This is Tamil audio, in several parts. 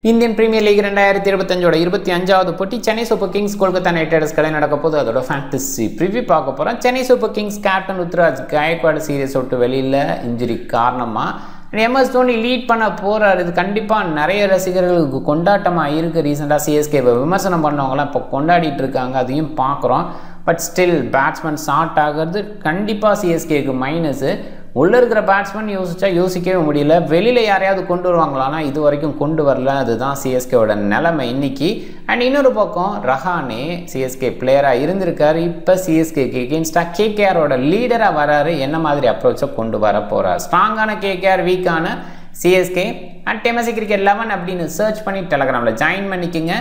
இந்தியன் பிரீமியர் லீக் 2025 25வது போட்டி Chennai Super Kings Kolkata Knight Riders கடை நடக்க போது அதோட ஃபேண்டசி ப்ரிவ்யூ பார்க்க போகிறோம். Chennai Super Kings captain Ruturaj Gaikwad series விட்டு வெளியில் இன்ஜுரி காரணமாக எம்எஸ் தோனி லீட் பண்ண போகிறார். இது கண்டிப்பாக நிறைய ரசிகர்களுக்கு கொண்டாட்டமாக இருக்குது. ரீசெண்டாக சிஎஸ்கே விமர்சனம் பண்ணவங்களாம் இப்போ கொண்டாடிட்டு இருக்காங்க, அதையும் பார்க்குறோம். பட் ஸ்டில் பேட்ஸ்மேன் ஷார்ட் ஆகிறது கண்டிப்பாக சிஎஸ்கேக்கு மைனஸு. உள்ளே இருக்கிற பேட்ஸ்மேன் யோசிக்கவே முடியல, வெளியில் யாரையாவது கொண்டு வருவாங்களான்னா இது வரைக்கும் கொண்டு வரல. அதுதான் சிஎஸ்கேவோட நிலைமை இன்னைக்கு. அண்ட் இன்னொரு பக்கம் ரஹானே சிஎஸ்கே பிளேயராக இருந்திருக்காரு, இப்போ சிஎஸ்கேக்கு எகென்ஸ்டாக கேகேஆரோட லீடராக வராரு. என்ன மாதிரி அப்ரோச்சை கொண்டு வர போகிறார்? ஸ்ட்ராங்கான கேகேஆர், வீக்கான சிஎஸ்கே. அண்ட் டெமசி கிரிக்கெட் 11 அப்படின்னு சர்ச் பண்ணி டெலகிராமில் ஜாயின் பண்ணிக்கோங்க.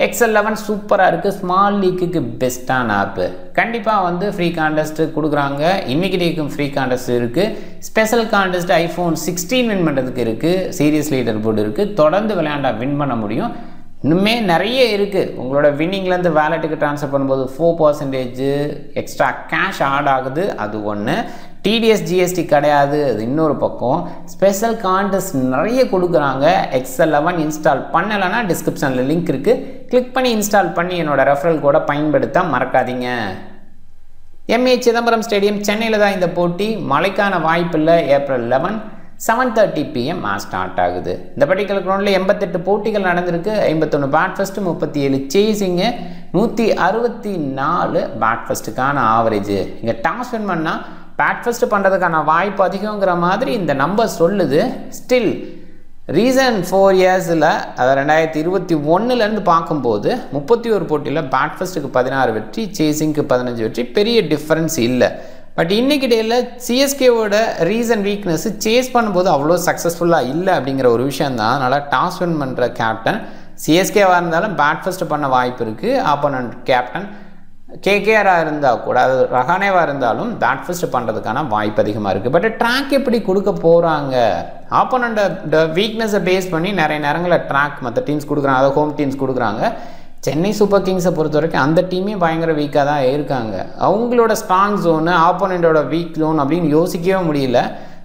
எக்ஸல் 11 சூப்பராக இருக்குது, ஸ்மால் லீக்குக்கு பெஸ்ட்டான ஆப்பு. கண்டிப்பாக ஃப்ரீ கான்டெஸ்ட் கொடுக்குறாங்க. இன்றைக்கி டேக்கும் ஃப்ரீ கான்டெஸ்ட் இருக்குது. ஸ்பெஷல் கான்டெஸ்ட் ஐஃபோன் 16 வின் பண்ணுறதுக்கு இருக்குது. சீரியஸ் லீடர் போர்டு இருக்குது. தொடர்ந்து விளையாண்டா வின் பண்ண முடியும். இன்னுமே நிறைய இருக்குது. உங்களோட வின்னிங்லேருந்து வேலெட்டுக்கு ட்ரான்ஸ்ஃபர் பண்ணும்போது 4% எக்ஸ்ட்ரா கேஷ் ஆட் ஆகுது, அது ஒன்று. டிடிஎஸ் ஜிஎஸ்டி கிடையாது, அது இன்னொரு பக்கம். ஸ்பெஷல் கான்டெஸ்ட் நிறைய கொடுக்குறாங்க. எக்ஸல் 11 இன்ஸ்டால் பண்ணலைன்னா டிஸ்கிரிப்ஷனில் லிங்க் இருக்குது, கிளிக் பண்ணி இன்ஸ்டால் பண்ணி என்னோடய ரெஃபரல் கோடை பயன்படுத்த மறக்காதீங்க. எம்ஏ சிதம்பரம் ஸ்டேடியம் சென்னையில் தான் இந்த போட்டி. மழைக்கான வாய்ப்பு இல்லை. ஏப்ரல் 11 7:30 PM ஸ்டார்ட் ஆகுது. இந்த பர்டிகுலர் கிரவுண்டில் 88 போட்டிகள் நடந்திருக்கு. 51 பேட் ஃபர்ஸ்ட், 37 சேசிங்கு, 164 பேட் ஃபர்ஸ்ட்டுக்கான ஆவரேஜ். இங்கே டாஸ் வின் பண்ணால் பேட் ஃபர்ஸ்ட் பண்ணுறதுக்கான வாய்ப்பு அதிகங்கிற மாதிரி இந்த நம்பர் சொல்லுது. ஸ்டில் ரீசன் 4 இயர்ஸில், அதாவது 2021 பார்க்கும்போது 31 போட்டியில் பேட் ஃபர்ஸ்ட்டுக்கு 16 வெற்றி, சேசிங்க்கு 15 வெற்றி, பெரிய டிஃப்ரென்ஸ் இல்லை. பட் இன்றைக்கி டேயில் சிஎஸ்கேவோட ரீசன் வீக்னஸ் சேஸ் பண்ணும்போது அவ்வளோ சக்ஸஸ்ஃபுல்லாக இல்லை அப்படிங்கிற ஒரு விஷயந்தான். அதனால் டாஸ் வின் பண்ணுற கேப்டன் சிஎஸ்கேவாக இருந்தாலும் பேட் ஃபர்ஸ்ட் பண்ண வாய்ப்பு இருக்குது. ஆப்போனன்ட் கேப்டன் கேகேஆராக இருந்தால் கூட, அது ரஹானேவாக இருந்தாலும் பேட் ஃபர்ஸ்ட் பண்ணுறதுக்கான வாய்ப்பு அதிகமாக இருக்குது. பட் ட்ராக் எப்படி கொடுக்க போகிறாங்க? ஆப்போனண்ட்டோட வீக்னஸை பேஸ் பண்ணி நிறைய நேரங்களில் ட்ராக் மற்ற டீம்ஸ் கொடுக்குறாங்க, அதாவது ஹோம் டீம்ஸ் கொடுக்குறாங்க. சென்னை சூப்பர் கிங்ஸை பொறுத்த வரைக்கும் அந்த டீமே பயங்கர வீக்காக தான் இருக்காங்க. அவங்களோட ஸ்ட்ராங் ஜோனு ஆப்போனண்ட்டோட வீக் ஜோன் அப்படின்னு யோசிக்கவே முடியல.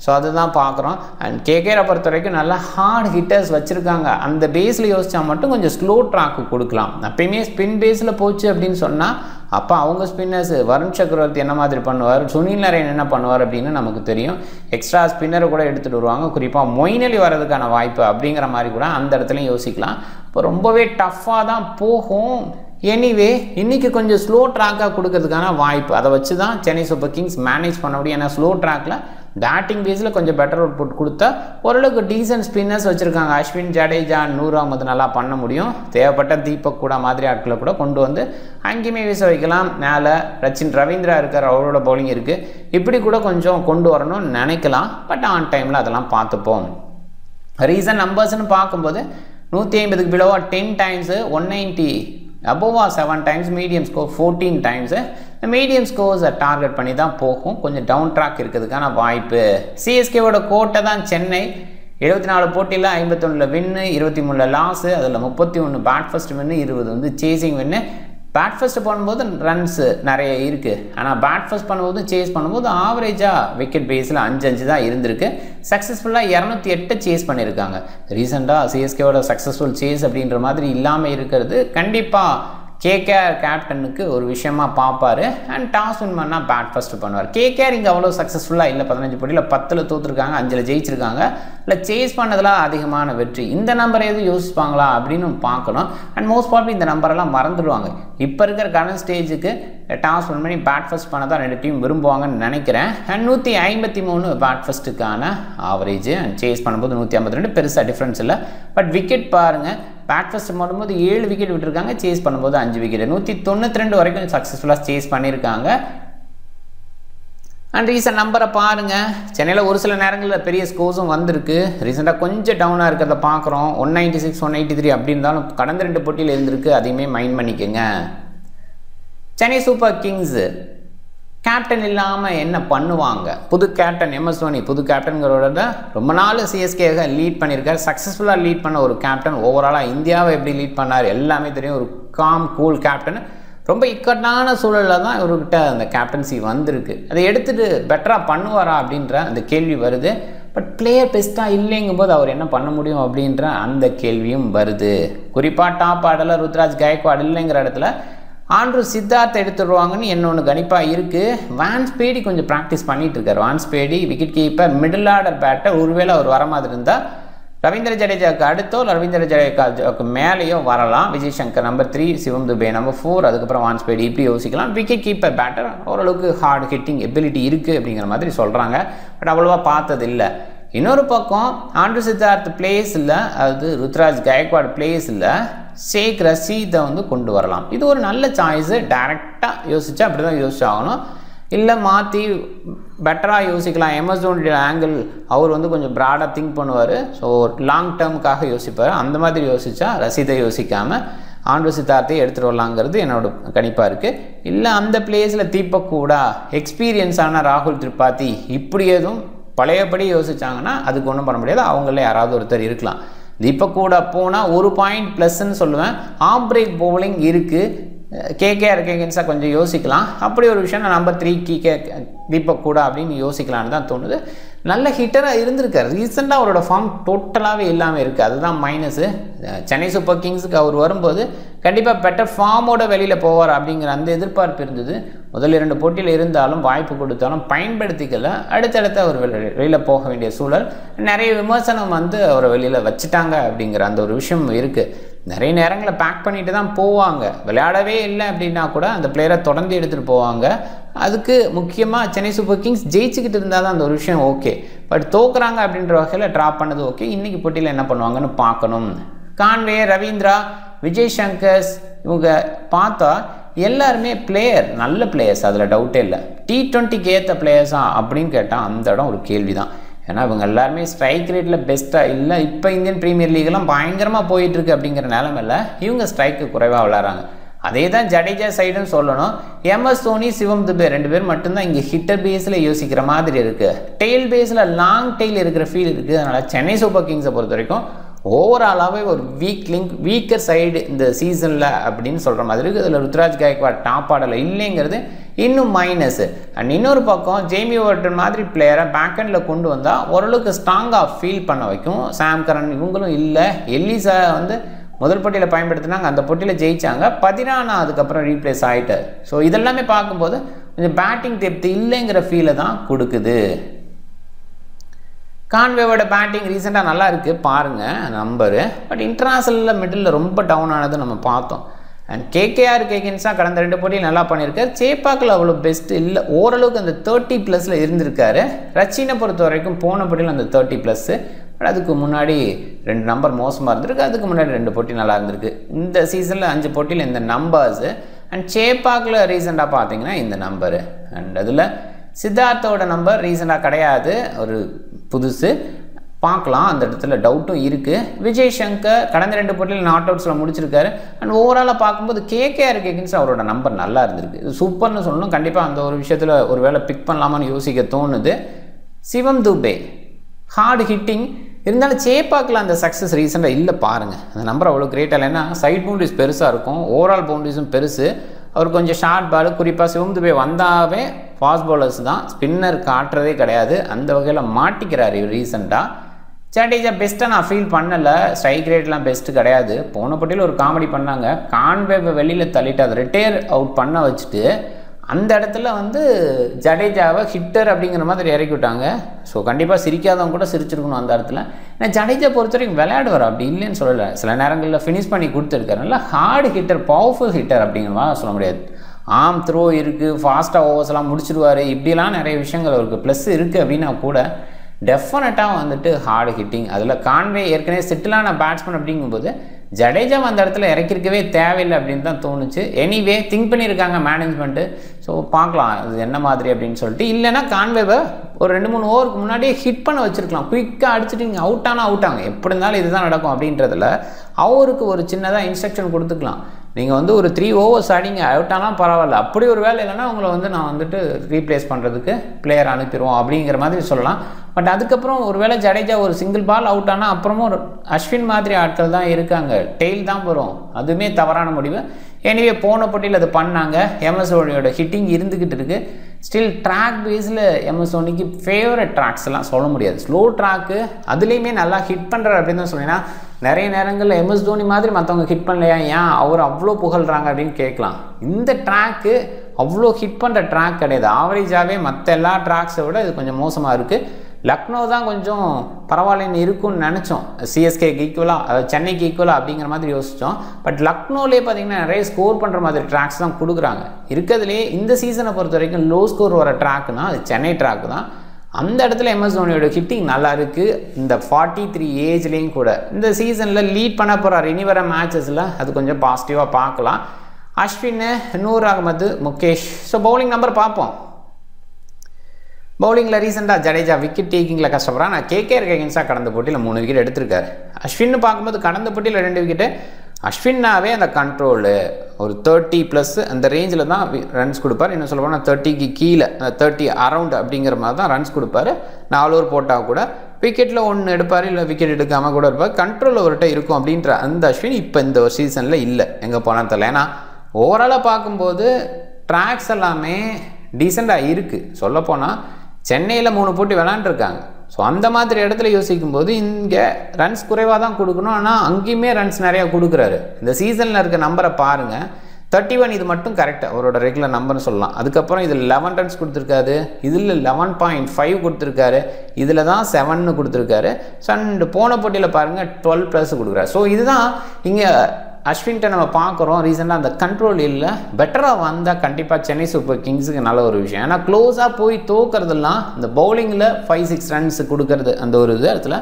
ஸோ அதுதான் பார்க்குறோம். அண்ட் கேகேஆரை பொறுத்த வரைக்கும் நல்லா ஹார்ட் ஹிட்டர்ஸ் வச்சுருக்காங்க. அந்த பேஸில் யோசித்தா மட்டும் கொஞ்சம் ஸ்லோ ட்ராக்கு கொடுக்கலாம். எப்பயுமே ஸ்பின் பேஸில் போச்சு அப்படின்னு சொன்னால் அப்போ அவங்க ஸ்பின்னர்ஸ் வருண் சக்கரவர்த்தி என்ன மாதிரி பண்ணுவார், சுனில் நரேன் என்ன பண்ணுவார் அப்படின்னு நமக்கு தெரியும். எக்ஸ்ட்ரா ஸ்பின்னரை கூட எடுத்துகிட்டு வருவாங்க, குறிப்பாக மொயின் அலி வர்றதுக்கான வாய்ப்பு அப்படிங்கிற மாதிரி கூட அந்த இடத்துலையும் யோசிக்கலாம். இப்போ ரொம்பவே டஃப்பாக தான் போகும். எனிவே இன்றைக்கி கொஞ்சம் ஸ்லோ ட்ராக்காக கொடுக்கறதுக்கான வாய்ப்பு, அதை வச்சு தான் சென்னை சூப்பர் கிங்ஸ் மேனேஜ் பண்ண முடியும். ஏன்னா ஸ்லோ ட்ராக்கில் பேட்டிங் பேஸில் கொஞ்சம் பெட்டர் அவுட் புட் கொடுத்தா ஓரளவுக்கு டீசன்ட் ஸ்பின்னர்ஸ் வச்சுருக்காங்க. அஸ்வின், ஜடேஜா, நூர் அகமது நல்லா பண்ண முடியும். தேவைப்பட்ட தீபக் கூட மாதிரி ஆட்களை கூட கொண்டு வந்து அங்கேயுமே வீச வைக்கலாம். மேலே ரவீந்திரா இருக்கார், அவரோட பவுலிங் இருக்குது. இப்படி கூட கொஞ்சம் கொண்டு வரணும்னு நினைக்கலாம். பட் ஆன் டைமில் அதெல்லாம் பார்த்துப்போம். ரீசன் நம்பர்ஸ்னு பார்க்கும்போது 150க்கு பிலோவாக 10 times, 190 அபோவா 7 times, medium score 14 times. இந்த மீடியம் ஸ்கோர்ஸை டார்கெட் பண்ணி தான் போகும். கொஞ்சம் டவுன் ட்ராக் இருக்கிறதுக்கான வாய்ப்பு. சிஎஸ்கேவோட கோட்டை தான் சென்னை. 74 போட்டியில் 51 வின்னு, 23 லாஸு, அதில் 31 பேட் ஃபர்ஸ்ட் வின்னு, 20 சேசிங் வின்னு. பேட் ஃபர்ஸ்ட் பண்ணும்போது ரன்ஸு நிறைய இருக்குது. ஆனால் பேட் ஃபர்ஸ்ட் பண்ணும்போது சேஸ் பண்ணும்போது ஆவரேஜாக விக்கெட் பேஸில் 5 தான் இருந்திருக்கு. சக்ஸஸ்ஃபுல்லாக 208 சேஸ் பண்ணியிருக்காங்க. ரீசெண்டாக சிஎஸ்கேவோட சக்ஸஸ்ஃபுல் சேஸ் அப்படின்ற மாதிரி இல்லாமல் இருக்கிறது கண்டிப்பாக கேகேஆர் கேப்டனுக்கு ஒரு விஷயமா பார்ப்பார். அண்ட் டாஸ் வின் பண்ணால் பேட் ஃபர்ஸ்ட் பண்ணுவார். கேகேஆர் இங்கே அவ்வளோ சக்ஸஸ்ஃபுல்லாக இல்லை. 15 போட்டியில் 10 தோற்றுருக்காங்க, 5 ஜெயிச்சிருக்காங்க. இல்லை சேஸ் பண்ணதில் அதிகமான வெற்றி. இந்த நம்பரை எதுவும் யோசிப்பாங்களா அப்படின்னு பார்க்கணும். அண்ட் மோஸ்ட் ப்ராபப்லி இந்த நம்பரெல்லாம் மறந்துடுவாங்க. இப்போ இருக்கிற கரண்ட் ஸ்டேஜுக்கு டாஸ் வின் பண்ணி பேட் ஃபர்ஸ்ட் பண்ண தான் 2 டீம் விரும்புவாங்கன்னு நினைக்கிறேன். அண்ட் 153 பேட் ஃபர்ஸ்ட்டுக்கான ஆவரேஜ். அண்ட் சேஸ் பண்ணும்போது 152, பெருசாக டிஃப்ரென்ஸ் இல்லை. பட் விக்கெட் பாருங்கள், பேட் ஃபர்ஸ்ட் பண்ணும்போது 7 விக்கெட் விட்டுருக்காங்க, சேஸ் பண்ணும்போது 5 விக்கெட். 192 வரைக்கும் சக்ஸஸ்ஃபுல்லாக சேஸ் பண்ணியிருக்காங்க. அண்ட் ரீசெண்ட் நம்பரை பாருங்கள். சென்னையில் ஒரு சில நேரங்களில் பெரிய ஸ்கோர்ஸும் வந்திருக்கு. ரீசெண்டாக கொஞ்சம் டவுனாக இருக்கிறத பார்க்குறோம். 196, 183 அப்படி இருந்தாலும் கடந்த 2 போட்டியில் இருந்திருக்கு. அதையுமே மைண்ட் பண்ணிக்கோங்க. சென்னை சூப்பர் கிங்ஸு கேப்டன் இல்லாமல் என்ன பண்ணுவாங்க? புது கேப்டன் எம்எஸ் தோனி, புது கேப்டன்கிறோட ரொம்ப நாள் சிஎஸ்கேவை லீட் பண்ணியிருக்காரு. சக்ஸஸ்ஃபுல்லாக லீட் பண்ண ஒரு கேப்டன். ஓவராலாக இந்தியாவை எப்படி லீட் பண்ணார் எல்லாமே தெரியும். ஒரு காம் கூல் கேப்டன். ரொம்ப இக்கட்டான சூழலில் தான் இவர்கிட்ட அந்த கேப்டன்சி வந்திருக்கு. அதை எடுத்துகிட்டு பெட்டராக பண்ணுவாரா அப்படின்ற அந்த கேள்வி வருது. பட் பிளேயர் பெஸ்ட்டாக இல்லைங்கும்போது அவர் என்ன பண்ண முடியும் அப்படின்ற அந்த கேள்வியும் வருது. குறிப்பாக டாப் ஆர்டரில் ருத்ராஜ் கைக்வாட் இல்லைங்கிற இடத்துல ஆண்ட்ரூ சித்தார்த் எடுத்துடுவாங்கன்னு என்னொன்று கணிப்பாக இருக்குது. வான்ஸ் பேடி கொஞ்சம் ப்ராக்டிஸ் பண்ணிகிட்டு இருக்கார். Vansh Bedi wicket keeper, middle order batter. ஒருவேளை அவர் வர மாதிரி இருந்தால் ரவீந்திர ஜடேஜாவுக்கு அடுத்தோ ரவீந்திர ஜடேஜாவுக்கு மேலேயோ வரலாம். விஜய் சங்கர் நம்பர் 3, சிவம் துபே நம்பர் 4, அதுக்கப்புறம் வான்ஸ் பேடி இப்படி யோசிக்கலாம். விக்கெட் கீப்பர் பேட்டர் ஓரளவுக்கு ஹார்ட் ஹிட்டிங் எபிலிட்டி இருக்குது அப்படிங்கிற மாதிரி சொல்கிறாங்க. பட் அவ்வளோவா பார்த்தது இல்லை. இன்னொரு பக்கம் ஆண்ட்ரூ சித்தார்த் பிளேஸ் இல்லை, அது ருத்ராஜ் கைக்வாட் பிளேஸ் இல்லை, ஷேக் ரஷீதை வந்து கொண்டு வரலாம். இது ஒரு நல்ல சாய்ஸு. டேரெக்டாக யோசிச்சா அப்படி தான் யோசிச்சாகணும். இல்லை மாற்றி பெட்டராக யோசிக்கலாம். எமர்சோனுடைய ஆங்கிள் அவர் வந்து கொஞ்சம் ப்ராடாக திங்க் பண்ணுவார். ஸோ லாங் டேர்முக்காக யோசிப்பார். அந்த மாதிரி யோசித்தா ரசீதை யோசிக்காமல் ஆண்ட்ரூ சித்தார்த்தையும் எடுத்துகிட்டு வரலாங்கிறது என்னோட கணிப்பாக இருக்குது. இல்லை அந்த பிளேஸில் தீபக் ஹூடா, எக்ஸ்பீரியன்ஸான ராகுல் திரிபாதி இப்படி எதுவும் பழையபடி யோசிச்சாங்கன்னா அதுக்கு ஒன்றும் பண்ண முடியாது. அவங்களே யாராவது ஒருத்தர் இருக்கலாம். தீபக் ஹூடா போனால் ஒரு பாயிண்ட் ப்ளஸ்ன்னு சொல்லுவேன். ஆஃப் பிரேக் பவுலிங் இருக்குது. கேகேஆர் கேகன்ஸாக கொஞ்சம் யோசிக்கலாம். அப்படி ஒரு விஷயம் நான் நம்பர் 3 தீபக் ஹூடா அப்படின்னு யோசிக்கலான்னு தான் தோணுது. நல்ல ஹிட்டராக இருந்திருக்கார். ரீசெண்டாக அவரோட ஃபார்ம் டோட்டலாகவே இல்லாமல் இருக்குது. அதுதான் மைனஸு. சென்னை சூப்பர் கிங்ஸுக்கு அவர் வரும்போது கண்டிப்பாக பெட்டர் ஃபார்மோட வெளியில் போவார் அப்படிங்கிற அந்த எதிர்பார்ப்பு இருந்தது. முதல் 2 போட்டியில் இருந்தாலும் வாய்ப்பு கொடுத்தாலும் பயன்படுத்திக்கல. அடுத்தடுத்து அவர் வெளியில் போக வேண்டிய சூழல். நிறைய விமர்சனம் வந்து அவரை வெளியில் வச்சுட்டாங்க அப்படிங்கிற அந்த ஒரு விஷயம் இருக்குது. நிறைய நேரங்களில் பேக் பண்ணிட்டு தான் போவாங்க. விளையாடவே இல்லை அப்படின்னா கூட அந்த பிளேயரை தொடர்ந்து எடுத்துகிட்டு போவாங்க. அதுக்கு முக்கியமாக சென்னை சூப்பர் கிங்ஸ் ஜெயிச்சுக்கிட்டு இருந்தால் தான் அந்த ஒரு விஷயம் ஓகே. பட் தோக்குறாங்க அப்படின்ற வகையில் ட்ராப் பண்ணது ஓகே. இன்றைக்கி போட்டியில் என்ன பண்ணுவாங்கன்னு பார்க்கணும். கான்வே, ரவீந்திரா, விஜய் சங்கர்ஸ் இவங்க பார்த்தா எல்லாருமே பிளேயர், நல்ல பிளேயர்ஸ், அதில் டவுட்டே இல்லை. T20க்கு ஏற்ற பிளேயர்ஸா அப்படின்னு கேட்டால் அந்த இடம் ஒரு கேள்வி தான். ஏன்னா இவங்க எல்லாருமே ஸ்ட்ரைக் ரேட்டில் பெஸ்ட்டாக இல்லை. இப்போ இந்தியன் ப்ரீமியர் லீக்லாம் பயங்கரமாக போயிட்டுருக்கு அப்படிங்கிற நிலமையில் இவங்க ஸ்ட்ரைக்கு குறைவாக விளையாடுறாங்க. அதே தான் ஜடேஜா சைடுன்னு சொல்லணும். எம்எஸ் தோனி, சிவம் துபே 2 பேர் மட்டும்தான் இங்கே ஹிட்டர் பேஸில் யோசிக்கிற மாதிரி இருக்குது. டெயில் பேஸில் லாங் டெயில் இருக்கிற ஃபீல் இருக்குது. அதனால் சென்னை சூப்பர் கிங்ஸை பொறுத்த வரைக்கும் ஓவராலாகவே ஒரு வீக்கர் சைடு இந்த சீசனில் அப்படின்னு சொல்கிற மாதிரி இருக்குது. அதில் ருத்ராஜ் கைக்வாட் டாப் ஆர்டரில் இல்லைங்கிறது இன்னும் மைனஸு. அண்ட் இன்னொரு பக்கம் ஜேமி வார்டன் மாதிரி பிளேயரை பேக்கெண்டில் கொண்டு வந்தால் ஓரளவுக்கு ஸ்ட்ராங்காக ஃபீல் பண்ண வைக்கும். சாம் கரன் இவங்களும் இல்லை. எல்லிஸை வந்து முதல் போட்டியில் பயன்படுத்தினாங்க, அந்த போட்டியில் ஜெயித்தாங்க. 14 அதுக்கப்புறம் ரீப்ளேஸ் ஆகிட்டார். ஸோ இதெல்லாமே பார்க்கும்போது கொஞ்சம் பேட்டிங் டெப்த் இல்லைங்கிற ஃபீலை தான் கொடுக்குது. கான்வேவோட பேட்டிங் ரீசெண்டாக நல்லா இருக்குது பாருங்கள் நம்பரு. பட் இன்டர்நேஷனலில் மிடில் ரொம்ப டவுன் ஆனது நம்ம பார்த்தோம். அண்ட் கேகேஆர் கேகன்ஸாக கடந்த 2 போட்டியில் நல்லா பண்ணியிருக்காரு. சேப்பாக்கில் அவ்வளோ பெஸ்ட்டு இல்லை. ஓரளவுக்கு அந்த 30+ இருந்திருக்காரு. ரச்சினை பொறுத்த வரைக்கும் போன போட்டியில் அந்த 30+. பட் அதுக்கு முன்னாடி 2 நம்பர் மோசமாக இருந்திருக்கு. அதுக்கு முன்னாடி 2 போட்டி நல்லா இருந்திருக்கு. இந்த சீசனில் 5 போட்டியில் இந்த நம்பர்ஸு. அண்ட் சேப்பாக்கில் ரீசெண்டாக பார்த்தீங்கன்னா இந்த நம்பரு. அண்ட் அதில் சித்தார்த்தோட நம்பர் ரீசெண்டாக கிடையாது, ஒரு புதுசு. பார்க்கலாம், அந்த இடத்துல டவுட்டும் இருக்குது. விஜய் சங்கர் கடந்த 2 போட்டியில் நாட் அவுட்ஸில் முடிச்சிருக்காரு. அண்ட் ஓவராலாக பார்க்கும்போது கேகேஆர் கேகன்ஸ் அவரோட நம்பர் நல்லா இருந்திருக்கு. இது சூப்பர்னு சொல்லணும். கண்டிப்பாக அந்த ஒரு விஷயத்தில் ஒரு வேளை பிக் பண்ணலாமான்னு யோசிக்க தோணுது. சிவம் துபே ஹார்டு ஹிட்டிங் இருந்தாலும் சேப்பாக்கில் அந்த சக்ஸஸ் ரீசெண்டாக இல்லை பாருங்கள். அந்த நம்பர் அவ்வளோ கிரேட்டாக இல்லைன்னா சைட் பவுண்டரிஸ் பெருசாக இருக்கும், ஓவரால் பவுண்டரிஸும் பெருசு. அவர் கொஞ்சம் ஷார்ட் பால், குறிப்பாக சிவம் துபே வந்தாவே ஃபாஸ்ட் பவுலர்ஸ் தான், ஸ்பின்னர் காட்டுறதே கிடையாது. அந்த வகையில் மாட்டிக்கிறார் இவர் ரீசெண்டாக. ஜடேஜா பெஸ்ட்டாக நான் ஃபீல் பண்ணலை. ஸ்ட்ரைக் ரேட்லாம் பெஸ்ட்டு கிடையாது. போன போட்டியில் ஒரு காமெடி பண்ணாங்க. கான்வேவை வெளியில் தள்ளிட்டு அதை ரிட்டையர் அவுட் பண்ண வச்சுட்டு அந்த இடத்துல வந்து ஜடேஜாவை ஹிட்டர் அப்படிங்கிற மாதிரி இறக்கி விட்டாங்க. ஸோ கண்டிப்பாக சிரிக்காதவங்க கூட சிரிச்சிருக்கணும் அந்த இடத்துல. ஏன்னா ஜடேஜா பொறுத்த வரைக்கும் விளையாடுவார், அப்படி இல்லைன்னு சொல்லலை. சில நேரங்களில் ஃபினிஷ் பண்ணி கொடுத்துருக்காரு. நல்லா ஹார்டு ஹிட்டர், பவர்ஃபுல் ஹிட்டர் அப்படிங்கிற மாதிரி சொல்ல முடியாது. ஆம் த்ரோ இருக்குது, ஃபாஸ்ட்டாக ஓவர்ஸ்லாம் முடிச்சிடுவார், இப்படிலாம் நிறைய விஷயங்கள் அவருக்கு ப்ளஸ் இருக்குது. அப்படின்னா கூட டெஃபினட்டாக வந்துட்டு ஹார்டு ஹிட்டிங். அதில் கான்வே ஏற்கனவே செட்டிலான பேட்ஸ்மேன் அப்படிங்கும்போது ஜடேஜா அந்த இடத்துல இறக்கிருக்கவே தேவையில்லை அப்படின்னு தான் தோணுச்சு. எனிவே திங்க் பண்ணியிருக்காங்க மேனேஜ்மெண்ட்டு. ஸோ பார்க்கலாம் அது என்ன மாதிரி அப்படின்னு சொல்லிட்டு. இல்லைன்னா கான்வேவை ஒரு 2-3 ஓவருக்கு முன்னாடியே ஹிட் பண்ண வச்சுருக்கலாம். குயிக்காக அடிச்சுட்டு இங்கே அவுட்டாங்க, எப்படி இருந்தாலும் இதுதான் நடக்கும் அப்படின்றதில் அவருக்கு ஒரு சின்னதாக இன்ஸ்ட்ரக்ஷன் கொடுத்துக்கலாம். நீங்கள் வந்து ஒரு 3 ஓவர்ஸ் ஆடிங்க, அவுட்டாலாம் பரவாயில்ல, அப்படி ஒரு வேலை இல்லைன்னா உங்களை வந்து நான் வந்துட்டு ரீப்ளேஸ் பண்ணுறதுக்கு பிளேயர் அனுப்பிடுவோம் அப்படிங்கிற மாதிரி சொல்லலாம். பட் அதுக்கப்புறம் ஒரு வேளை ஜடேஜா ஒரு சிங்கிள் பால் அவுட் ஆனால் அப்புறமும் ஒரு அஸ்வின் மாதிரி ஆட்கள் தான் இருக்காங்க, டெயில் தான் வரும். அதுவுமே தவறான முடிவு. எனிவே போன போட்டியில் அது பண்ணாங்க. எம்எஸ் தோனியோட ஹிட்டிங் இருந்துக்கிட்டு இருக்குது. ஸ்டில் ட்ராக் பேஸில் எம்எஸ் தோனிக்கு ஃபேவரட் ட்ராக்ஸ் எல்லாம் சொல்ல முடியாது. ஸ்லோ ட்ராக்கு அதுலேயுமே நல்லா ஹிட் பண்ணுறாரு அப்படின்னு தான் சொன்னீங்கன்னா, நிறைய நேரங்களில் எம்எஸ் தோனி மாதிரி மற்றவங்க ஹிட் பண்ணலையா, ஏன் அவர் அவ்வளோ புகழ்கிறாங்க அப்படின்னு கேட்கலாம். இந்த ட்ராக்கு அவ்வளோ ஹிட் பண்ணுற ட்ராக் கிடையாது. ஆவரேஜாகவே மற்ற எல்லா ட்ராக்ஸை விட இது கொஞ்சம் மோசமாக இருக்குது. லக்னோ தான் கொஞ்சம் பரவாயில்லன்னு இருக்குன்னு நினச்சோம், சிஎஸ்கேக்கு ஈக்குவலாக, அதாவது சென்னைக்கு ஈக்குவலாக அப்படிங்கிற மாதிரி யோசித்தோம். பட் லக்னோலே பார்த்திங்கன்னா நிறைய ஸ்கோர் பண்ணுற மாதிரி ட்ராக்ஸ் தான் கொடுக்குறாங்க. இருக்கிறதுலே இந்த சீசனை பொறுத்த வரைக்கும் லோ ஸ்கோர் வர ட்ராக்குனா அது சென்னை ட்ராக்கு தான். அந்த இடத்துல எம்எஸ் தோனியோட ஹிட்டிங் நல்லா இருக்குது. இந்த 43 ஏஜ்லேயும் கூட இந்த சீசனில் லீட் பண்ண போகிறார் இனி வர மேட்சஸில், அது கொஞ்சம் பாசிட்டிவாக பார்க்கலாம். Ashwin, Noor Ahmad, Mukesh. So bowling number பார்ப்போம். பவுலிங்கில் ரீசெண்டாக ஜடேஜா விக்கெட் டேக்கிங்கில் கஷ்டப்படுறான். நான் கேகேஆர் அகென்ஸ்டாக கடந்த போட்டியில் 3 விக்கெட் எடுத்திருக்காரு. அஸ்வின் பார்க்கும்போது கடந்த போட்டியில் 2 விக்கெட்டு. அஸ்வின்னாவே அந்த கண்ட்ரோலு ஒரு 30+ அந்த ரேஞ்சில் தான் ரன்ஸ் கொடுப்பார். இன்னும் சொல்ல போனால் 30க்கு கீழே, 30 அரவுண்ட் அப்படிங்கிற மாதிரி தான் ரன்ஸ் கொடுப்பார். 4 ஓவர் போட்டால் கூட விக்கெட்டில் 1 எடுப்பார், இல்லை விக்கெட் எடுக்காமல் கூட இருப்பார். கண்ட்ரோல் அவர்கிட்ட இருக்கும் அப்படின்ற அந்த அஸ்வின் இப்போ இந்த ஒரு சீசனில் இல்லை, எங்கே போனால் தெரியல. ஏன்னா ஓவராலாக பார்க்கும்போது ட்ராக்ஸ் எல்லாமே டீசெண்டாக இருக்குது. சொல்லப்போனால் சென்னையில் 3 போட்டி விளாண்டுருக்காங்க. ஸோ அந்த மாதிரி இடத்துல யோசிக்கும்போது இங்கே ரன்ஸ் குறைவாக தான் கொடுக்கணும், ஆனால் அங்கேயுமே ரன்ஸ் நிறையா கொடுக்குறாரு. இந்த சீசனில் இருக்க நம்பரை பாருங்கள், 31 இது மட்டும் கரெக்டாக அவரோட ரெகுலர் நம்பர்னு சொல்லலாம். அதுக்கப்புறம் இதில் 11 ரன்ஸ் கொடுத்துருக்காரு, இதில் 11.5 கொடுத்துருக்காரு, இதில் தான் 7ன்னு கொடுத்துருக்காரு. ஸோ அண்ட் போன போட்டியில் பாருங்கள் 12+ கொடுக்குறாரு. ஸோ இதுதான் இங்கே அஸ்வின்கிட்ட நம்ம பார்க்குறோம். ரீசெண்டாக அந்த கண்ட்ரோல் இல்லை. பெட்டராக வந்தால் கண்டிப்பாக சென்னை சூப்பர் கிங்ஸுக்கு நல்ல ஒரு விஷயம். ஏன்னா க்ளோஸாக போய் தோக்கிறதுலாம் இந்த பவுலிங்கில் 5-6 ரன்ஸ் கொடுக்கறது அந்த ஒரு இது இடத்துல.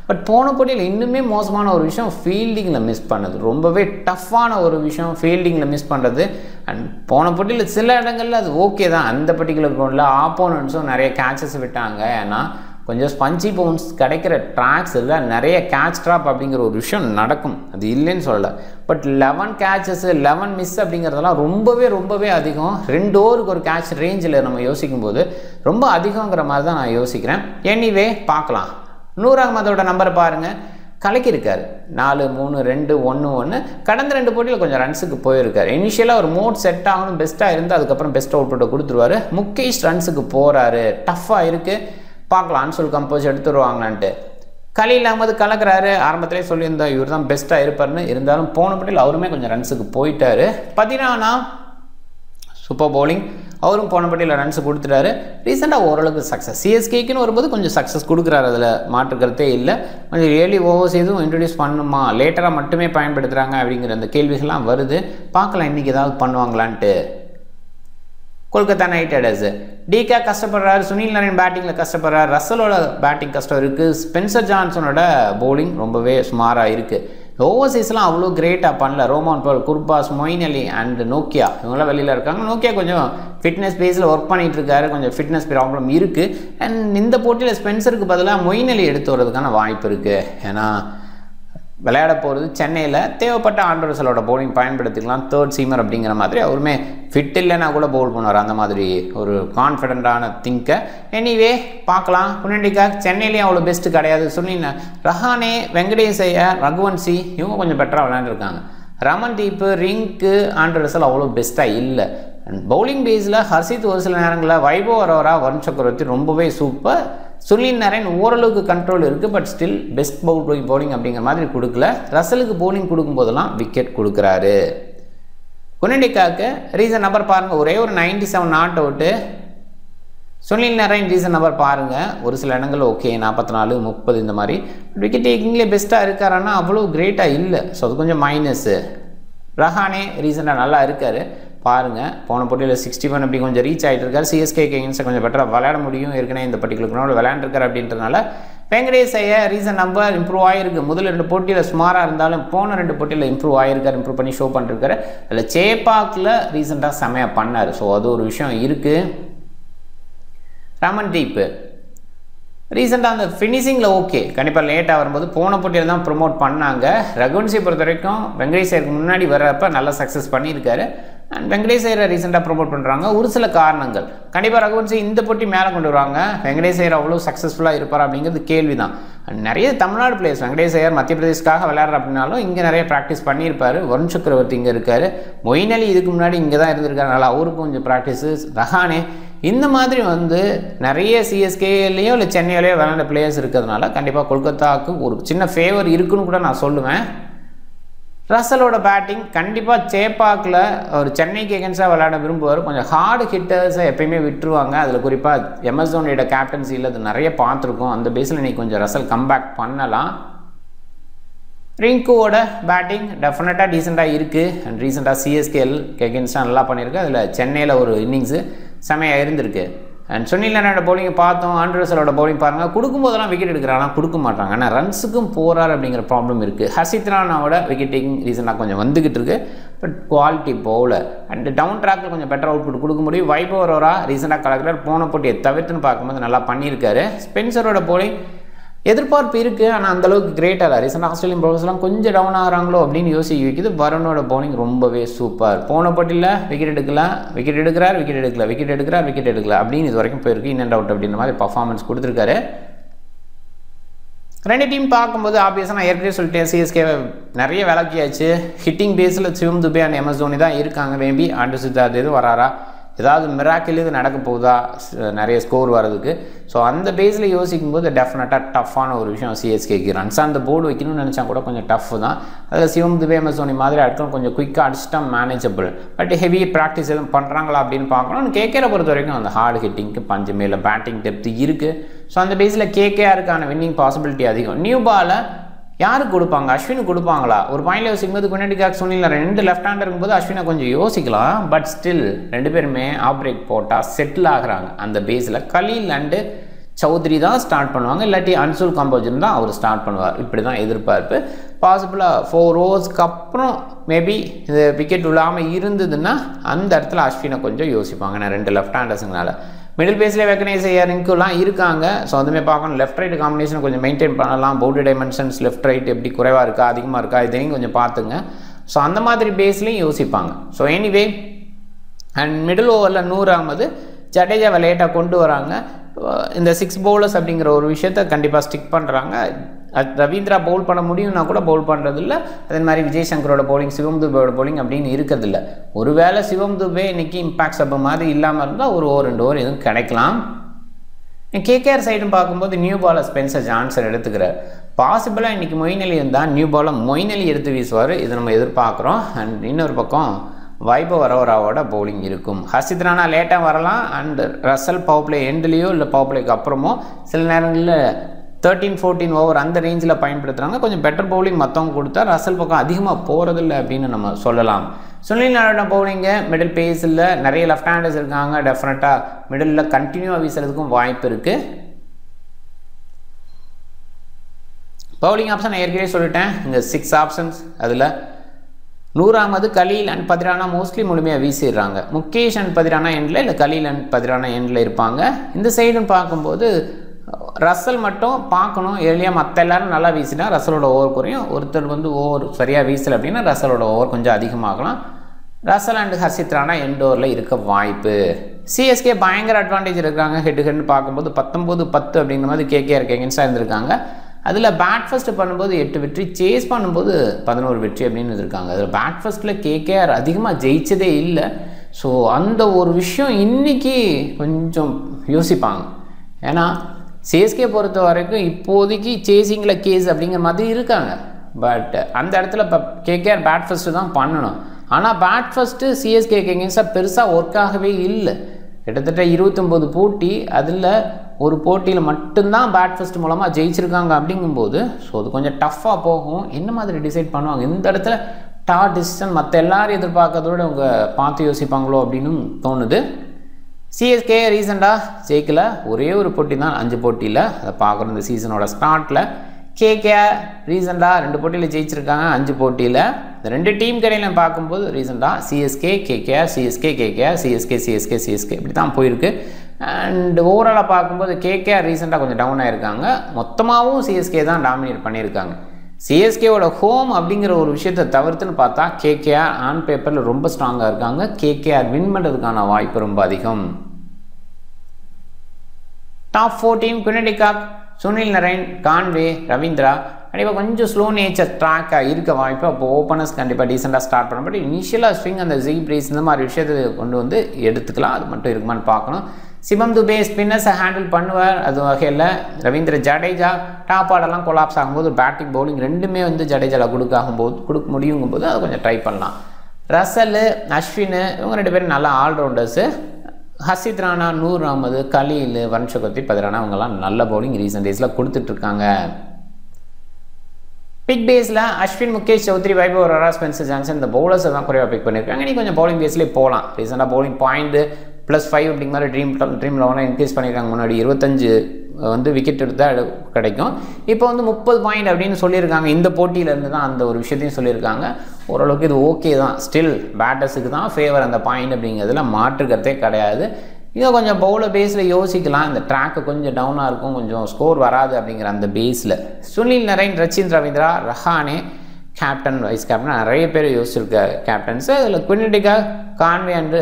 பட் போன போட்டியில் இன்னுமே மோசமான ஒரு விஷயம் ஃபீல்டிங்கில் மிஸ் பண்ணது. ரொம்பவே டஃப்பான ஒரு விஷயம் ஃபீல்டிங்கில் மிஸ் பண்ணுறது. அண்ட் போன போட்டியில் சில இடங்களில் அது ஓகே தான், அந்த பர்டிகுலர் கிரவுண்டில் ஆப்போனன்ட்ஸும் நிறைய கேட்சஸ் விட்டாங்க. ஏன்னா கொஞ்சம் ஸ்பஞ்சி பவுன்ஸ் கிடைக்கிற ட்ராக்ஸில் நிறைய கேட்ச் ட்ராப் அப்படிங்கிற ஒரு விஷயம் நடக்கும், அது இல்லைன்னு சொல்லலை. பட் 11 கேட்சஸ் 11 மிஸ் அப்படிங்கிறதெல்லாம் ரொம்பவே அதிகம். 2 ஓவருக்கு ஒரு கேட்ச் ரேஞ்சில் நம்ம யோசிக்கும்போது ரொம்ப அதிகங்கிற மாதிரி தான் நான் யோசிக்கிறேன். எனிவே பார்க்கலாம். நூர் அகமதோட நம்பரை பாருங்கள், கலக்கியிருக்காரு. 4, 3, 2, 1, 1. கடந்த 2 போட்டியில் கொஞ்சம் ரன்ஸுக்கு போயிருக்காரு. இனிஷியலாக ஒரு மோட் செட் ஆகணும், பெஸ்ட்டாக இருந்து அதுக்கப்புறம் பெஸ்ட் அவுட் புட்டை கொடுத்துருவாரு. முகேஷ் ரன்ஸுக்கு போகிறாரு, டஃப்பாக இருக்குது, பார்க்கலாம் அன்சோல் கம்போஸ் எடுத்துருவாங்களான்ட்டு. கலீல் அகமது கலக்கிறாரு. ஆரம்பத்திலே சொல்லியிருந்தோம் இவர் தான் பெஸ்ட்டாக இருப்பார்னு. இருந்தாலும் போன போட்டியில் அவருமே கொஞ்சம் ரன்ஸுக்கு போயிட்டார். பதினானா சூப்பர் பவுலிங், அவரும் போன போட்டியில் ரன்ஸ் கொடுத்துட்டாரு. ரீசெண்டாக ஓரளவுக்கு சக்ஸஸ், சிஎஸ்கேக்குன்னு வரும்போது கொஞ்சம் சக்ஸஸ் கொடுக்குறாரு, அதில் மாற்றுக்கிறதே இல்லை. கொஞ்சம் ஏர்லி ஓவர்ஸ் எதுவும் இன்ட்ரடியூஸ் பண்ணணுமா, லேட்டராக மட்டுமே பயன்படுத்துகிறாங்க அப்படிங்கிற அந்த கேள்விகள்லாம் வருது. பார்க்கலாம் இன்றைக்கி ஏதாவது பண்ணுவாங்களான்ட்டு. கொல்கத்தா நைட் ரைடர்ஸ், டிகா கஷ்டப்படுறாரு, சுனில் நரேன் பேட்டிங்கில் கஷ்டப்படுறாரு, ரசலோட பேட்டிங் கஷ்டம் இருக்குது, ஸ்பென்சர் ஜான்சனோட பவுலிங் ரொம்பவே சுமாராக இருக்குது. ஓவர்சீஸ்லாம் அவ்வளோ கிரேட்டாக பண்ணல. ரோமான் பால், குர்பாஸ், மொயின் அலி அண்ட் நோக்கியா இவங்களாம் வெளியில் இருக்காங்க. நோக்கியா கொஞ்சம் ஃபிட்னஸ் பேஸில் ஒர்க் பண்ணிகிட்டு இருக்காரு, கொஞ்சம் ஃபிட்னஸ் ப்ராப்ளம் இருக்குது. அண்ட் இந்த போட்டியில் ஸ்பென்சருக்கு பதிலாக மொயின் அலி எடுத்து வரதுக்கான வாய்ப்பு இருக்குது. ஏன்னா விளையாட போகிறது சென்னையில், தேவைப்பட்ட ஆண்டர்ஸலோட பவுலிங் பயன்படுத்திக்கலாம். 3rd சீமர் அப்படிங்கிற மாதிரி அவருமே ஃபிட் இல்லைன்னா கூட பவுல் பண்ணுவார், அந்த மாதிரி ஒரு கான்ஃபிடென்ட்டான திங்கை. எனிவே பார்க்கலாம். புனேண்டிக்கா சென்னையிலேயும் அவ்வளோ பெஸ்ட்டு கிடையாது. சொன்னீங்க ரஹானே, வெங்கடேஷ் ஐயர், ரகுவன்சி இவங்க கொஞ்சம் பெட்டராக விளையாண்டுருக்காங்க. ரமன்தீப், ரிங்க்கு, ஆண்டர்ஸல் அவ்வளோ பெஸ்ட்டாக இல்லை. பவுலிங் பேஸில் ஹர்ஷித் ஒரு சில நேரங்களில், வைபவ் அரோரா, வருண் சக்கரவர்த்தி ரொம்பவே சூப்பர். சுனில் நரேன் ஓரளவுக்கு கண்ட்ரோல் இருக்குது, பட் ஸ்டில் பெஸ்ட் பவுலிங் அப்படிங்கிற மாதிரி கொடுக்கல. ரசலுக்கு பவுலிங் கொடுக்கும்போதெல்லாம் விக்கெட் கொடுக்குறாரு. குனடிக்காக்கு ரீசன் நம்பர் பாருங்கள், ஒரே ஒரு 97 not out. Sunil Naren reason number பாருங்கள், ஒரு சில இடங்கள் ஓகே 44, 30 இந்த மாதிரி. விக்கெட் டேக்கிங்லேயே பெஸ்ட்டாக இருக்காருன்னா அவ்வளோ கிரேட்டாக இல்லை. ஸோ அது கொஞ்சம் மைனஸு. ரஹானே ரீசெண்டாக நல்லா இருக்கார் பாருங்கள். போன போட்டியில் 61 அப்படி கொஞ்சம் ரீச் ஆகிட்டு இருக்காரு. சிஎஸ்கே அகெயின்ஸ்ட் கொஞ்சம் பெட்டராக விளையாட முடியும், ஏற்கனவே இந்த பர்டிகுலர் கிரவுண்டில் விளையாண்டுருக்காரு அப்படின்றதுனால. Venkatesh Iyer reason number improve ஆகிருக்கு. முதல் 2 போட்டியில் சுமாராக இருந்தாலும் போன 2 போட்டியில் இம்ப்ரூவ் ஆகிருக்காரு, இம்ப்ரூவ் பண்ணி ஷோ பண்ணிருக்காரு. அதில் சேப்பாக்கில் ரீசெண்டாக செமையாக பண்ணார். ஸோ அது ஒரு விஷயம் இருக்குது. ரமன்தீப் ரீசெண்டாக அந்த ஃபினிஷிங்கில் ஓகே, கண்டிப்பாக லேட்டாக வரும்போது போன போட்டியில் தான் ப்ரொமோட் பண்ணாங்க. ரகுவன்சியை பொறுத்த வரைக்கும் வெங்கடேஷ் ஐயருக்கு முன்னாடி வர்றப்ப நல்லா சக்ஸஸ் பண்ணியிருக்காரு. அண்ட் வெங்கடேஷ் ஐயரை ரீசெண்டாக ப்ரொமோட் பண்ணுறாங்க. ஒரு சில காரணங்கள் கண்டிப்பாக ரகுவன்சி இந்த போட்டி மேலே கொண்டு வருவாங்க. வெங்கடேஷ் ஐயர் அவ்வளோ சக்ஸஸ்ஃபுல்லாக இருப்பார் அப்படிங்கிறது கேள்வி தான். நிறைய தமிழ்நாடு பிளேயர்ஸ், வெங்கடேஷ் ஐயர் மத்திய பிரதேஷ்காக விளையாடுற அப்படின்னாலும் இங்கே நிறைய ப்ராக்டிஸ் பண்ணியிருப்பார். வருண் சக்கரவர்த்தி இங்கே இருக்கார். மொயின் அலி இதுக்கு முன்னாடி இங்கே தான் இருந்திருக்காரு, நல்லா அவருக்கும் கொஞ்சம் ப்ராக்டிஸு. ரஹானே இந்த மாதிரி வந்து நிறைய சிஎஸ்கேலேயோ இல்லை சென்னையிலையோ விளையாண்ட பிளேயர்ஸ் இருக்கிறதுனால கண்டிப்பாக கொல்கத்தாவுக்கு ஒரு சின்ன ஃபேவர் இருக்குன்னு கூட நான் சொல்லுவேன். ரசலோட பேட்டிங் கண்டிப்பாக சேப்பாக்கில் ஒரு சென்னைக்கு எகென்ஸ்டாக விளையாட விரும்புவார். கொஞ்சம் ஹார்டு ஹிட்டர்ஸை எப்பயுமே விட்டுருவாங்க. அதில் குறிப்பாக எம்எஸ் தோனியோட கேப்டன்சியில் அது நிறைய பார்த்துருக்கோம். அந்த பேஸில் இன்றைக்கி கொஞ்சம் ரசல் கம்பேக் பண்ணலாம். ரிங்குவோட பேட்டிங் டெஃபினட்டாக டீசெண்டாக இருக்குது. அண்ட் ரீசெண்டாக சிஎஸ்கேல் எகென்ஸ்டாக நல்லா பண்ணியிருக்கு. அதில் சென்னையில் ஒரு இன்னிங்ஸு செமையாக இருந்திருக்கு. அண்ட் சுனில் நாராயணோட பவுலிங்கை பார்த்தோம். ஆண்ட்ரூ ரசலோட பவுலிங் பாருங்கள், கொடுக்கும்போதெல்லாம் விக்கெட் எடுக்கிறாங்க, கொடுக்க மாட்டாங்க. ஆனால் ரன்ஸுக்கும் போகிறார் அப்படிங்கிற ப்ராப்ளம் இருக்குது. ஹர்ஷித் ராணாவோட விக்கெட்டிங் ரீசெண்டாக கொஞ்சம் வந்துக்கிட்டு இருக்குது. But quality bowler and down ட்ராக்கில் கொஞ்சம் பெட்டர் அவுட்புட் கொடுக்க முடியும். வைபவ் அரோரா ரீசெண்டாக கலக்கிறார். போன போட்டியை தவிர்த்துன்னு பார்க்கும்போது நல்லா பண்ணியிருக்காரு. ஸ்பென்சரோட பவுலிங் எதிர்பார்ப்பு இருக்குது, ஆனால் அந்தளவுக்கு கிரேட்டாக இல்லை. ரீசெண்டாக ஆஸ்திரேலியன் பவுலர்ஸ்லாம் கொஞ்சம் டவுன் ஆகிறாங்களோ அப்படின்னு யோசிக்க வைக்குது. வருணோட பவுலிங் ரொம்பவே சூப்பர். போன போட்டியில் விக்கெட் எடுக்கலாம், விக்கெட் எடுக்கிறார், விக்கெட் எடுக்கல, விக்கெட் எடுக்கிறார், விக்கெட் எடுக்கல அப்படின்னு இது வரைக்கும் போயிருக்கு. இன் அண்ட் அவுட் அப்படின்ற மாதிரி பர்ஃபார்மன்ஸ் கொடுத்துருக்காரு. ரெண்டு டீம் பார்க்கும்போது ஆப்வியஸாக நான் ஏற்கனவே சொல்லிட்டேன், சிஎஸ்கே நிறைய விளக்கியாச்சு. ஹிட்டிங் பேஸில் சிவம் துபே அண்ட் எம்எஸ் தோனி தான் இருக்காங்க. மேபி ஆண்டு சித்தார்த் எதுவும் வராரா, ஏதாவது மிராக்கிள் இது நடக்க போகுதா நிறைய ஸ்கோர் வர்றதுக்கு. ஸோ அந்த பேஸில் யோசிக்கும் போது டெஃபினட்டாக டஃப்பான ஒரு விஷயம் சிஎஸ்கேக்கு. ரன்ஸ் அந்த போர்டு வைக்கணும்னு நினச்சா கூட கொஞ்சம் டஃப் தான். அதில் சிவம் துபே எம்எஸ் தோனி மாதிரி அடுத்தவங்க கொஞ்சம் குயிக்காக அடிச்சிட்டா மேனேஜபிள். பட் ஹெவி ப்ராக்டிஸ் எதுவும் பண்ணுறாங்களா அப்படின்னு பார்க்கணும். கேகேஆரை பொறுத்த வரைக்கும் அந்த ஹார்டு ஹிட்டிங்க்கு பஞ்சமே இல்லை, பேட்டிங் டெப்த் இருக்குது. ஸோ அந்த பேஸில் கேகேஆருக்கான வின்னிங் பாசிபிலிட்டி அதிகம். நியூ பாலை யாருக்கு கொடுப்பாங்க, அஸ்வினுக்கு கொடுப்பாங்களா? ஒரு பாயிண்டில் யோசிக்கும்போது குனடிகாக் சுனில் ரெண்டு லெஃப்ட் ஹேண்டர் இருக்கும்போது அஸ்வினை கொஞ்சம் யோசிக்கலாம். பட் ஸ்டில் ரெண்டு பேருமே ஆஃப் பிரேக் போட்டால் செட்டில் ஆகுறாங்க. அந்த பேஸில் கலீல் அண்டு சௌத்ரி தான் ஸ்டார்ட் பண்ணுவாங்க, இல்லாட்டி அன்சுல் கம்போஜன் தான் அவர் ஸ்டார்ட் பண்ணுவார். இப்படி தான் எதிர்பார்ப்பு. பாசிபிளாக 4 ஓவர்ஸ்க்கு அப்புறம் மேபி இது விக்கெட் விழாமல் இருந்ததுன்னா அந்த இடத்துல அஸ்வினை கொஞ்சம் யோசிப்பாங்க. நான் ரெண்டு லெஃப்ட் ஹேண்டர்ஸுங்கனால மிடில் பேஸில் வெக்கனைஸ் ரிங்குலாம் இருக்காங்க. ஸோ அதுமாதிரி பார்க்கணும். லெஃப்ட் ரைட் காம்பினேஷன் கொஞ்சம் மெயின்டைன் பண்ணலாம். பவுண்டரி டைமென்ஷன்ஸ் லெஃப்ட் ரைட் எப்படி குறைவாக இருக்கா அதிகமாக இருக்கா இதையும் கொஞ்சம் பார்த்துங்க. ஸோ அந்த மாதிரி பேஸ்லையும் யோசிப்பாங்க. ஸோ எனிவே அண்ட் மிடில் ஓவரில் 100 ஆகும்போது ஜடேஜாவை லேட்டாக கொண்டு வராங்க. இந்த 6 பவுலர்ஸ் அப்படிங்கிற ஒரு விஷயத்த கண்டிப்பாக ஸ்டிக் பண்ணுறாங்க. ரவீந்திரா பவுல் பண்ண முடியும்னா கூட பவுல் பண்ணுறதில்ல. அதே மாதிரி விஜய் சங்கரோட பவுலிங், சிவம் துபேயோட பவுலிங் அப்படின்னு இருக்கிறதில்ல. ஒருவேளை சிவம் துபே இன்றைக்கி இம்பாக்ட் சப் மாதிரி இல்லாமல் இருந்தால் ஒரு ஓவர் 2 ஓவர் எதுவும் கிடைக்கலாம். கேகேஆர் சைடும் பார்க்கும்போது நியூ பாலை ஸ்பென்சர் ஜான்சன் எடுத்துக்கிறார். பாசிபிளாக இன்றைக்கி மொயின் அலி இருந்தால் நியூ பாலை மொயின் அலி எடுத்து வீசுவார். இதை நம்ம எதிர்பார்க்குறோம். அண்ட் இன்னொரு பக்கம் வைபவ் அரோராவோட பவுலிங் இருக்கும். ஹர்ஷித் ராணா லேட்டாக வரலாம். அண்ட் ரசல் பவர் பிளே எண்ட்லேயோ இல்லை பவர் பிளேக்கு அப்புறமோ சில நேரங்களில் 13-14 ஓவர் அந்த ரேஞ்சில் பயன்படுத்துகிறாங்க. கொஞ்சம் பெட்டர் பவுலிங் மற்றவங்க கொடுத்தா ரசல் பக்கம் அதிகமாக போகிறதில்ல அப்படின்னு நம்ம சொல்லலாம். சுனில் நாராயண பவுலிங்கு மிடில் பேஸில் நிறைய லெஃப்ட் ஹேண்டர்ஸ் இருக்காங்க. டெஃபினட்டாக மிடில் கண்டினியூவாக வீசுறதுக்கும் வாய்ப்பு இருக்குது. பவுலிங் ஆப்ஷன் நான் ஏற்கனவே சொல்லிட்டேன். இந்த 6 ஆப்ஷன்ஸ் அதில் 100 ஆகும்போது கலீல் அண்ட் பதிரானா மோஸ்ட்லி முழுமையாக வீசிடுறாங்க. முகேஷ் அண்ட் பதிரானா எண்டில் இல்லை கலீல் அண்ட் பதிரானா எண்டில் இருப்பாங்க. இந்த சைடுன்னு பார்க்கும்போது ரசல் மட்டும் பார்க்கணும். ஏர்லியாக மற்ற எல்லாரும் நல்லா வீசினா ரசலோட ஓவர் குறையும். ஒருத்தர் வந்து ஓவர் சரியாக வீசலை அப்படின்னா ரசலோட ஓவர் கொஞ்சம் அதிகமாகலாம். Russell and Harshit Rana end ஓவரில் இருக்க வாய்ப்பு. சிஎஸ்கே பயங்கர அட்வான்டேஜ் இருக்கிறாங்க. ஹெட் ஹெட்னு பார்க்கும்போது 19-10 அப்படிங்கிற மாதிரி கேகேஆருக்கு எகென்ஸ்டாக இருந்திருக்காங்க. அதில் பேட் ஃபர்ஸ்ட் பண்ணும்போது 8 வெற்றி, சேஸ் பண்ணும்போது 11 வெற்றி அப்படின்னு இருக்காங்க. அதில் பேட் ஃபர்ஸ்ட்டில் கேகேஆர் அதிகமாக ஜெயிச்சதே இல்லை. ஸோ அந்த ஒரு விஷயம் இன்றைக்கி கொஞ்சம் யோசிப்பாங்க. ஏன்னா சிஎஸ்கே பொறுத்த வரைக்கும் இப்போதைக்கு சேசிங்கில் கேஸ் அப்படிங்கிற மாதிரி இருக்காங்க. பட் அந்த இடத்துல இப்போ கேகேஆர் பேட் ஃபர்ஸ்ட்டு தான் பண்ணணும். ஆனால் பேட் ஃபர்ஸ்ட்டு சிஎஸ்கேக்கு எகென்ஸ்டாக பெருசாக ஒர்க் ஆகவே இல்லை. கிட்டத்தட்ட 29 போட்டி, அதில் ஒரு போட்டியில் மட்டும்தான் பேட் ஃபர்ஸ்ட் மூலமாக ஜெயிச்சிருக்காங்க. அப்படிங்கும்போது ஸோ அது கொஞ்சம் டஃப்பாக போகும். என்ன மாதிரி டிசைட் பண்ணுவாங்க இந்த இடத்துல டாப் டிசிஷன் மற்ற எல்லாரும் எதிர்பார்க்கறதோடு அவங்க பார்த்து யோசிப்பாங்களோ அப்படின்னு தோணுது. சிஎஸ்கே ரீசெண்டாக ஜெயிக்கல, ஒரே ஒரு போட்டி தான் 5 போட்டியில். அதை பார்க்குறோம் இந்த சீசனோட ஸ்டார்ட்டில். கேகேஆர் ரீசெண்டாக 2 போட்டியில் ஜெயிச்சிருக்காங்க 5 போட்டியில். இந்த 2 டீம் கடையில் பார்க்கும்போது ரீசெண்டாக CSK KKR CSK KKR CSK CSK CSK இப்படி தான் போயிருக்கு. அண்ட் ஓவராலாக பார்க்கும்போது கேகேஆர் ரீசெண்டாக கொஞ்சம் டவுன் ஆகிருக்காங்க. மொத்தமாகவும் சிஎஸ்கே தான் டாமினேட் பண்ணியிருக்காங்க. சிஎஸ்கேவோட ஹோம் அப்படிங்கிற ஒரு விஷயத்தை தவிர்த்துன்னு பார்த்தா கேகேஆர் ஆன் பேப்பரில் ரொம்ப ஸ்ட்ராங்காக இருக்காங்க. கேகேஆர் வின் பண்ணுறதுக்கான வாய்ப்பு ரொம்ப அதிகம். டாப் 4 டீம் குனடிகாக், சுனில் நரேன், கான்வே, ரவீந்திரா கண்டிப்பாக கொஞ்சம் ஸ்லோ நேச்சர் ட்ராக்காக இருக்க வாய்ப்பு. அப்போ ஓப்பனர்ஸ் கண்டிப்பாக டீசெண்டாக ஸ்டார்ட் பண்ண. பட் இனிஷியலாக ஸ்விங் அந்த ஜீ பிரேஸ் இந்த மாதிரி விஷயத்தை கொண்டு வந்து எடுத்துக்கலாம். அது மட்டும் இருக்குமான்னு பார்க்கணும். சிவம் துபே ஸ்பின்னர்ஸை ஹேண்டில் பண்ணுவார். அது வகையில் ரவீந்திர ஜடேஜா டாப் ஆர்டர்லாம் கொலாப்ஸ் ஆகும்போது பேட்டிங் பவுலிங் ரெண்டுமே வந்து ஜடேஜாவில் கொடுக்க முடியுங்கும்போது அதை கொஞ்சம் ட்ரை பண்ணலாம். ரசல், அஸ்வின் இவங்க 2 பேரும் நல்ல ஆல்ரவுண்டர்ஸு. ஹர்ஷித் ராணா, நூர் அகமது, கலீல், வருண் சக்கரவர்த்தி, பதிரானா அவங்கெல்லாம் நல்ல பவுலிங் ரீசெண்ட் டேஸில் கொடுத்துட்ருக்காங்க. பிக் பேஸில் அஸ்வின், முகேஷ் சௌத்ரி, வைபவ் ஒராரா, ஸ்பென்சர் ஜான்சன் இந்த பவுலர்ஸை தான் குறைவாக பிக் பண்ணியிருக்காங்க. நீ கொஞ்சம் பவுலிங் பேஸ்லேயே போகலாம். ரீசெண்டாக பவுலிங் பாயிண்ட் +5 அப்படிங்கிற மாதிரி ட்ரீம் 11 இன்க்ரீஸ் பண்ணியிருக்காங்க. முன்னாடி 25 வந்து விக்கெட் எடுத்தால் கிடைக்கும். இப்போ வந்து 30 பாயிண்ட் அப்படின்னு சொல்லியிருக்காங்க. இந்த போட்டியிலேருந்து தான் அந்த ஒரு விஷயத்தையும் சொல்லியிருக்காங்க. ஓரளவுக்கு இது ஓகே தான். ஸ்டில் பேட்டர்ஸுக்கு தான் ஃபேவர் அந்த பாயிண்ட் அப்படிங்கிறதுல மாற்றுக்கிறதே கிடையாது. இதை கொஞ்சம் பவுலர் பேஸில் யோசிக்கலாம். இந்த ட்ராக்கு கொஞ்சம் டவுனாக இருக்கும், கொஞ்சம் ஸ்கோர் வராது அப்படிங்கிற அந்த பேஸில் Sunil Naren, Rachin Ravindra, Rahane captain, vice captain நிறைய பேர் யோசிச்சிருக்க கேப்டன்ஸு. அதில் குவிண்டிகா, கான்வே அண்டு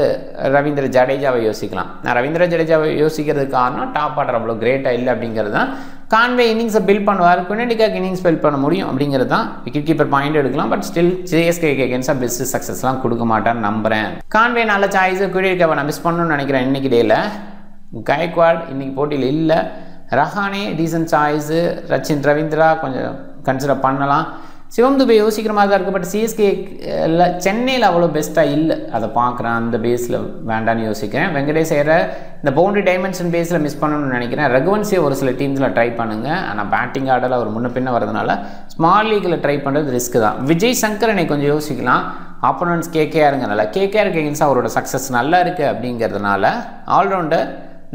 ரவீந்திர ஜடேஜாவை யோசிக்கலாம். நான் ரவீந்திர ஜடேஜாவை யோசிக்கிறதுக்கு காரணம் டாப் ஆர்டர் அவ்வளோ கிரேட்டாக இல்லை அப்படிங்கிறது தான். கான்வே இன்னிங்ஸை பில்ட் பண்ணுவார், குவிண்டிகாக்கு இன்னிங்ஸ் பில்ட் பண்ண முடியும் அப்படிங்கிறது தான். விக்கெட் கீப்பர் பாயிண்ட் எடுக்கலாம், பட் ஸ்டில் சிஎஸ்கேக்கு அகேன்ஸ்டாக பெஸ்ட் சக்ஸஸ்லாம் கொடுக்க மாட்டான்னு நம்புகிறேன். கான்வே நல்ல சாய்ஸு, குவிண்டிகாவை நான் மிஸ் பண்ணணும்னு நினைக்கிறேன். இன்றைக்கி டேயில் கைக்வாட் இன்றைக்கி போட்டியில் இல்லை. ரஹானே டீசன்ட் சாய்ஸு, ரச்சின் ரவீந்திரா கொஞ்சம் கன்சிடர் பண்ணலாம். சிவம் துபே யோசிக்கிற மாதிரி தான் இருக்குது. பட் சிஎஸ்கேல சென்னையில் அவ்வளோ பெஸ்ட்டாக இல்லை. அதை பார்க்குறேன், அந்த பேஸில் வேண்டான்னு யோசிக்கிறேன். வெங்கடேஷ் ஐயரை இந்த பவுண்டரி டைமென்ஷன் பேஸில் மிஸ் பண்ணணும்னு நினைக்கிறேன். ரகுவன்சியை ஒரு சில டீம்ஸில் ட்ரை பண்ணுங்கள். ஆனால் பேட்டிங் ஆர்டரில் அவர் முன்ன பின்ன வரதுனால ஸ்மால் லீக்கில் ட்ரை பண்ணுறது ரிஸ்க்கு தான். விஜய் சங்கரனை கொஞ்சம் யோசிக்கலாம். ஆப்போனன்ட்ஸ் கேகேஆருங்கிறனால கேகேஆருக்கு எகென்ஸ்டாக அவரோட சக்ஸஸ் நல்லா இருக்குது அப்படிங்கிறதுனால ஆல்ரவுண்டர்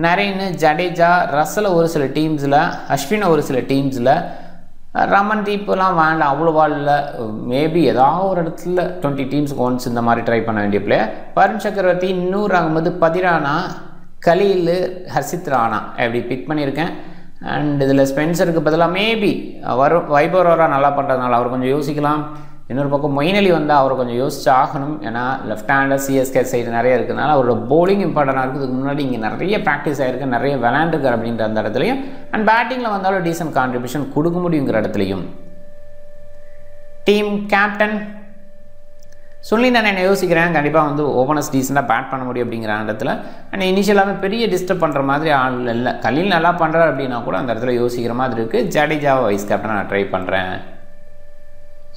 நரேன், ஜடேஜா, ரசலை ஒரு சில டீம்ஸில், அஸ்வினை ஒரு சில டீம்ஸில், ரமன்தீப்லாம் வேண்டாம் அவ்வளோவா இல்லை. மேபி ஏதாவது ஒரு இடத்துல 20 டீம்ஸுக்கு ஒன்ஸ் இந்த மாதிரி ட்ரை பண்ண வேண்டிய பிளேயர். வருண் சக்கரவர்த்தி, நூர் அகமது, பதிரானா, கலீல், ஹர்ஷித் ராணா அப்படி பிக் பண்ணியிருக்கேன். அண்ட் இதில் ஸ்பென்சருக்கு பதிலாக மேபி வைபவ் ஒராரா நல்லா பண்ணுறதுனால அவர் கொஞ்சம் யோசிக்கலாம். இன்னொரு பக்கம் மொயின் அலி வந்தால் அவர் கொஞ்சம் யோசிச்சு ஆகணும். ஏன்னா லெஃப்ட் ஹேண்டர் சிஎஸ்கே சைடு நிறைய இருக்கிறதுனால அவரோட போலிங் இம்பார்ட்டண்டாக இருக்குது. இதுக்கு முன்னாடி இங்கே நிறைய ப்ராக்டிஸ் ஆகிருக்கு, நிறைய விளையாண்டுருக்கார் அப்படின்ற அந்த இடத்துலையும். அண்ட் பேட்டிங்கில் வந்தாலும் டீசன்ட் கான்ட்ரிபியூஷன் கொடுக்க முடியுங்கிற இடத்துலையும். டீம் கேப்டன் சொல்லி நான் என்ன யோசிக்கிறேன், கண்டிப்பாக வந்து ஓப்பனர்ஸ் டீசெண்டாக பேட் பண்ண முடியும் அப்படிங்கிற இடத்துல. அண்ட் இனிஷியலாகவே பெரிய டிஸ்டர்ப் பண்ணுற மாதிரி ஆள் இல்லை. கலீல் நல்லா பண்ணுறாரு அப்படின்னா கூட அந்த இடத்துல யோசிக்கிற மாதிரி இருக்குது. ஜடேஜாவை வைஸ் கேப்டன் நான் ட்ரை பண்ணுறேன்.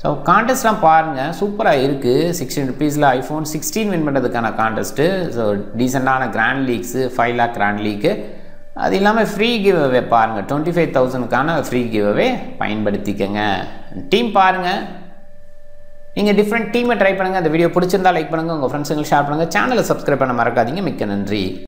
ஸோ கான்டெஸ்ட்லாம் பாருங்கள், சூப்பராக இருக்குது. ₹60 ஐஃபோன் 16 வின் பண்ணுறதுக்கான கான்டெஸ்ட்டு. ஸோ டீசெண்டான grand leagues, 5 lakh grand league. அது இல்லாமல் ஃப்ரீ கிவ் அவே பாருங்கள், 25,000க்கான ஃப்ரீ கிவ் அவே பயன்படுத்திக்கங்க. டீம் பாருங்கள், நீங்கள் டிஃப்ரெண்ட் டீமை ட்ரை பண்ணுங்கள். அந்த வீடியோ பிடிச்சிருந்தா லைக் பண்ணுங்கள், உங்கள் ஃப்ரெண்ட்ஸுங்களுக்கு ஷேர் பண்ணுங்கள். சேனலை சப்ஸ்கிரைப் பண்ண மறக்காதீங்க. மிக்க நன்றி.